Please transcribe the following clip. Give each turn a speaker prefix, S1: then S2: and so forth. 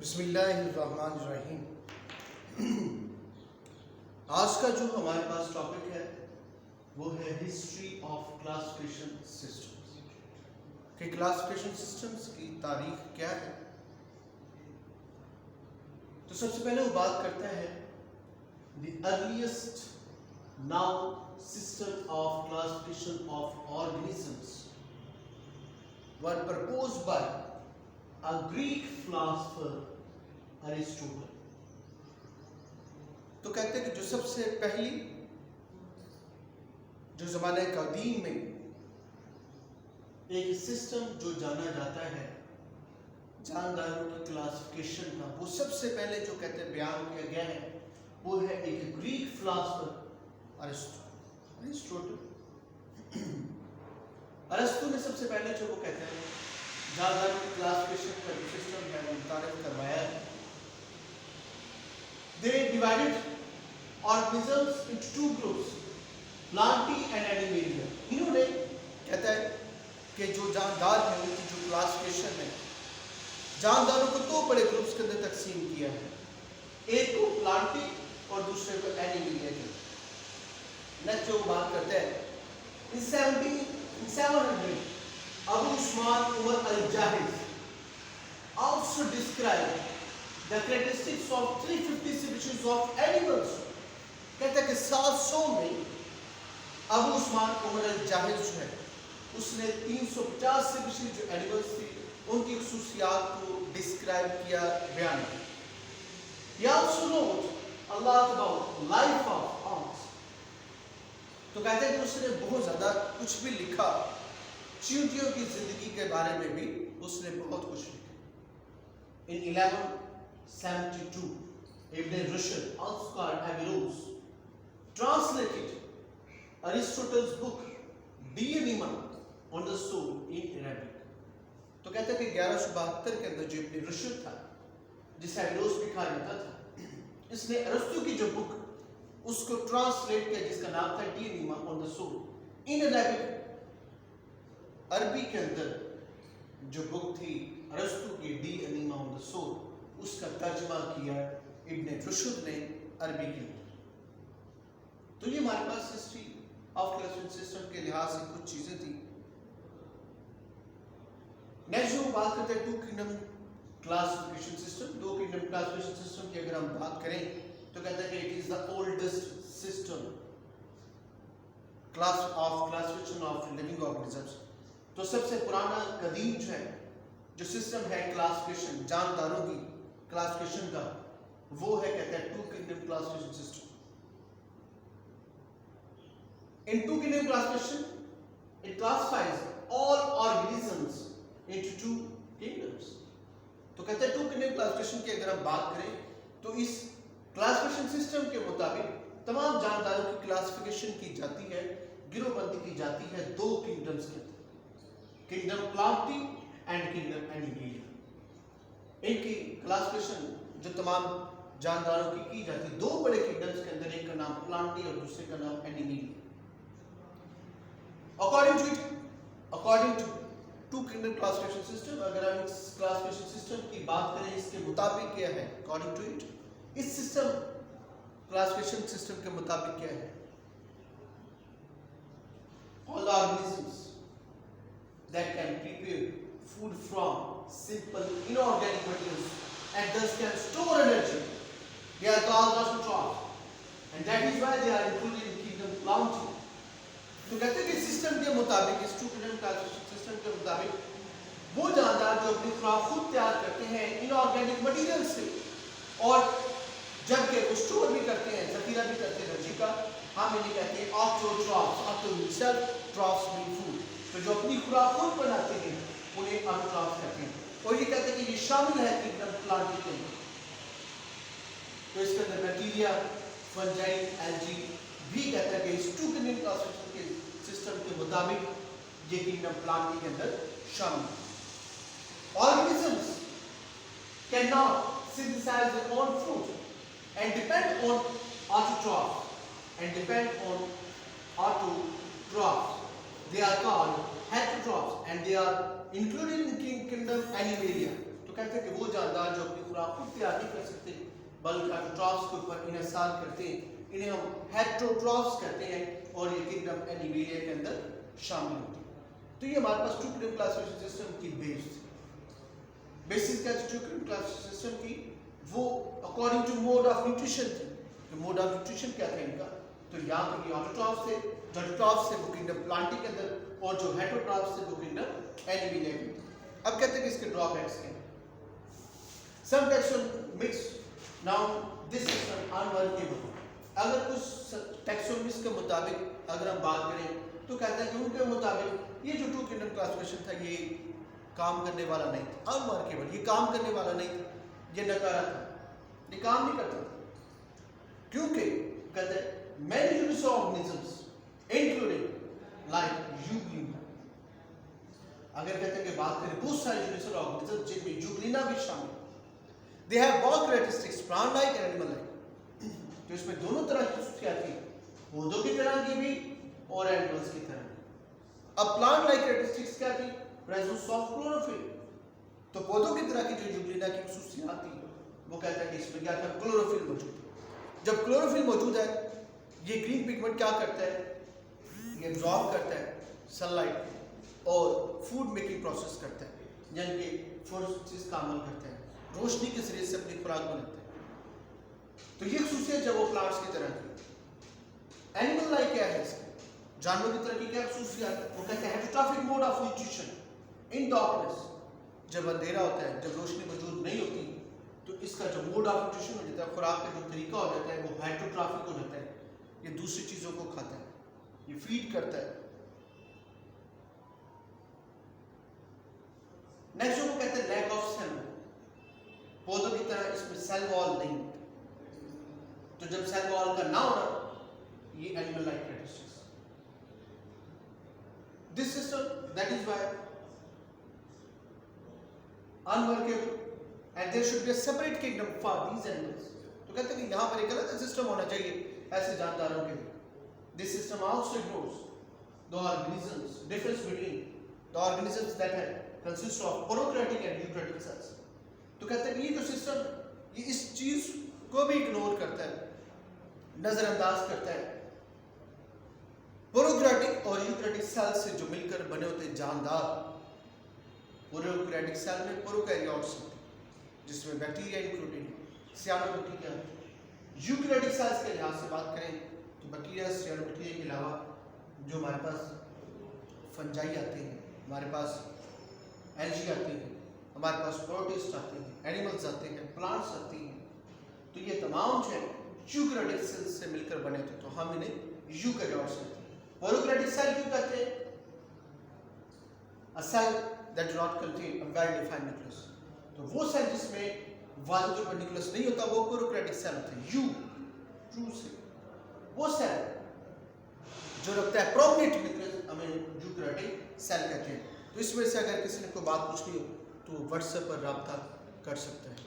S1: बिस्मिल्लाहिर्रहमानिर्रहीम। आज का जो हमारे पास टॉपिक है वो है हिस्ट्री ऑफ क्लासिफिकेशन सिस्टम्स कि क्लासिफिकेशन सिस्टम्स की तारीख क्या है। तो सबसे पहले वो बात करते हैं the earliest noun system of classification of organisms were proposed by a Greek philosopher Aristotle। तो कहते हैं कि जो सबसे पहली जो ज़माने कदीम में एक सिस्टम जो जाना जाता है जानदारों की क्लासिफिकेशन का, वो सबसे पहले जो कहते हैं बयान किया गया है वो है एक ग्रीक फिलोसोफर अरिस्टोटल। अरिस्टो ने सबसे पहले जो वो कहते हैं जानदारों की क्लासिफिकेशन का जो सिस्टम है वो मुतारिफ करवाया है। They divided organisms into two groups, plantae and animalia। इन्होंने कहता है कि जो जानदार हैं उनकी जो क्लासिफिकेशन है, जानदारों को दो बड़े ग्रुप्स के अंदर तकसीम किया है, एक को प्लांटी और दूसरे को एनिमेलिया के। नेक्स्ट जो बात करते हैं in 700 Abu Usman Umar al-Jahiz also described the characteristics of 350 species of animals। कहते हैं कि 700 में अबू उस्मान उमर अल-जाहिज जो है उसने 350 स्पीशीज जो एनिमल्स थी उनकी खुसूसियात को डिस्क्राइब किया, बयान किया। He also wrote a lot about life of ants। तो कहते हैं कि उसने बहुत ज़्यादा कुछ भी लिखा, चींटियों की जिंदगी के बारे में भी उसने बहुत कुछ लिखा। In 1172 Ibn Rushd, also called Averroes, translated Aristotle's book De Anima on the Soul in Arabic। तो कहते हैं कि 1172 के अंदर जो इब्न रुशद था, जिसे एवेरोस भी कहा जाता था, इसने अरस्तु की जो बुक उसको ट्रांसलेट किया जिसका नाम था De Anima on the soul in Arabic. अरबी के अंदर जो बुक थी अरस्तु की De Anima on the soul, उसका तर्जमा किया इब्न रुशद ने अरबी के अंदर। तो ये हमारे पास हिस्ट्री ऑफ क्लासिफिकेशन सिस्टम के लिहाज से कुछ चीजें थी। नेक्स्ट जो बात करते हैं टू किंगडम क्लासिफिकेशन सिस्टम। दो किंगडम क्लासिफिकेशन सिस्टम की अगर हम बात करें तो कहते हैं कि it is the oldest system class of classification of living organisms. तो सबसे पुराना कदीम जो है जो सिस्टम है क्लासिफिकेशन जानदारों की क्लासिफिकेशन का, वो है कहते हैं two kingdom classification system. In two kingdom classification it classifies all organisms into two kingdoms. तो कहते हैं टू किंगडम क्लासिफिकेशन की अगर हम बात करें तो इस क्लासिफिकेशन सिस्टम के मुताबिक तमाम जानदारों की क्लासिफिकेशन की जाती है, गिरोहबंदी की जाती है दो किंगडम्स के अंदर, kingdom Plantae and kingdom animalia. इनकी क्लासिफिकेशन जो तमाम जानदारों की जाती है दो बड़े किंगडम्स के अंदर, एक का नाम प्लांटी और दूसरे का नाम Animalia. According to two kingdom classification system, अगर हम इस क्लासिफिकेशन सिस्टम की बात करें इसके मुताबिक क्या है, अकॉर्डिंग टू इट, इस सिस्टम क्लासिफिकेशन सिस्टम के मुताबिक क्या है, all organisms that can prepare food from simple inorganic materials and thus can store energy, they are called autotrophs, and that is why they are included in kingdom Plantae। तो कहते हैं कि system के मुताबिक, इस टू किंगडम क्लासिफिकेशन सिस्टम के मुताबिक वो जानदार जो अपनी खुराक खुद तैयार करते हैं इनऑर्गेनिक मटेरियल से, और जबकि वो स्टोर भी करते हैं, जखीरा भी करते हैं एनर्जी का, हम इन्हें कहते हैं autotrophs. Auto troughs mean food. तो जो अपनी खुराक खुद बनाते हैं उन्हें ऑटोट्रॉफ्स कहते हैं, और ये कहते हैं कि ये शामिल है किंगडम प्लांटी के अंदर। तो इसके अंदर बैक्टीरिया, फंजाई, एल्गी भी कहता है कि इस टू किंगडम क्लासिफिकेशन के सिस्टम के मुताबिक ये किंगडम प्लांटी के अंदर शामिल है। Organisms can not synthesize their own food and depend on autotrophs। They are called heterotrophs and they are included in kingdom Animalia। तो तो कहते हैं कि वो जानदार जो अपनी खुराक खुद तैयार नहीं कर सकते बल्कि ऑटोट्रॉफ्स के ऊपर इन्हिसार करते हैं, इन्हें हम हेटेरोट्रॉफ्स कहते हैं और ये किंगडम एनिमेलिया के अंदर शामिल होते हैं। तो ये हमारे पास टू किंगडम क्लासिफिकेशन सिस्टम की बेसिस क्या थी टू किंगडम क्लासिफिकेशन सिस्टम की? वो according to mode of nutrition थी। तो मोड ऑफ न्यूट्रिशन क्या था इनका? तो यहाँ पर ये ऑटोट्रॉफ्स थे, जो ऑटोट्रॉफ्स थे वो किंगडम प्लांटी के अंदर और जो हेटेरोट्रॉफ्स थे वो किंगडम एनिमेलिया के अंदर। अब कहते हैं कि इसके ड्रॉबैक्स क्या हैं? Some taxonomists now this is unworkable. अगर कुछ टैक्सोनॉमिस्ट के मुताबिक अगर हम बात करें तो कहते हैं कि उनके मुताबिक ये जो टू किंगडम क्लासिफिकेशन था ये काम करने वाला नहीं था, अनवर्केबल, ये काम करने वाला नहीं था, ये नकारा था, ये काम नहीं करता था। क्योंकि कहते हैं many genus organisms including like Euglena, अगर कहते हैं कि बात करें बहुत सारे genus organisms जिनमें यूग्लिना भी शामिल, they have both characteristics plant like and animal like, तो इसमें दोनों तरह की खुशियां थी, पौधों की तरह की भी और एनिमल्स की तरह भी। अब प्लांट लाइक कैरेक्टरिस्टिक्स क्या थी? प्रेजेंस ऑफ क्लोरोफिल, तो पौधों की तरह की जो यूग्लिना की खुशियां थी वो कहता है कि इसमें क्या था? क्लोरोफिल मौजूद है। जब क्लोरोफिल मौजूद है ये ग्रीन पिगमेंट क्या करता है? ये एब्जॉर्ब करता है सनलाइट और फूड मेकिंग प्रोसेस करता है, यानी कि फोटोसिंथेसिस का अमल करता है, रोशनी के जरिए से अपनी खुराक बनाते हैं। तो ये खुशियत जब वो प्लांट्स की तरह की। एनिमल लाइक क्या है इसके? जानवर की तरह की क्या खुशियत? वो कहते हैं heterotrophic mode of nutrition in darkness, जब अंधेरा होता है, जब रोशनी मौजूद नहीं होती तो इसका जो मोड ऑफ न्यूट्रिशन हो जाता है, खुराक का जो तरीका हो जाता है वो हेटेरोट्रॉफिक हो जाता है, ये दूसरी चीजों को खाता है, ये फीड करता है। नेक्स्ट जो कहते हैं लैक ऑफ सेल, पौधों की तरह इसमें सेल वॉल नहीं होती, तो जब सेल वॉल का ना होना ये animal like characteristics. This system that is why unworkable and there should be a separate kingdom for these animals. तो कहते हैं कि यहां पर एक अलग सिस्टम होना चाहिए ऐसे जानदारों के लिए। This system also ignores the organisms difference between the organisms that have consist of prokaryotic and eukaryotic cells. तो कहते हैं कि ये जो सिस्टम ये इस चीज को भी इग्नोर करता है, नजरअंदाज करता है। प्रोकैरियोटिक और यूकैरियोटिक सेल से जो मिलकर बने होते हैं जानदार, प्रोकैरियोटिक सेल में प्रोकैरियोट्स होते हैं जिसमें बैक्टीरिया इंक्लूडेड है, सियानोबैक्टीरिया। यूकैरियोटिक सेल्स के लिहाज से बात करें तो बैक्टीरिया, सियानोबैक्टीरिया के अलावा जो हमारे पास फंजाई आते हैं, हमारे पास एल्गी आते हैं, हमारे पास प्रोटिस्ट आते हैं, एनिमल्स आते हैं, प्लांट्स आते हैं, तो ये तमाम जो है यूकैरियोटिक सेल से मिलकर बने थे, तो हम इन्हें यूकैरियोट्स कहते हैं। प्रोकैरियोटिक सेल क्यों कहते हैं? A cell that do not contain a well-defined nucleus, तो वो सेल जिसमें वाज़ेह तौर पर न्यूक्लियस नहीं होता वो प्रोकैरियोटिक सेल होते हैं। यू ट्रू से वो सेल जो रखता है प्रोमिनेंट न्यूक्लियस हमें यूकैरियोटिक सेल कहते हैं। तो इसमें से अगर किसी ने कोई बात पूछनी हो तो व्हाट्सएप पर रब्ता कर सकता है।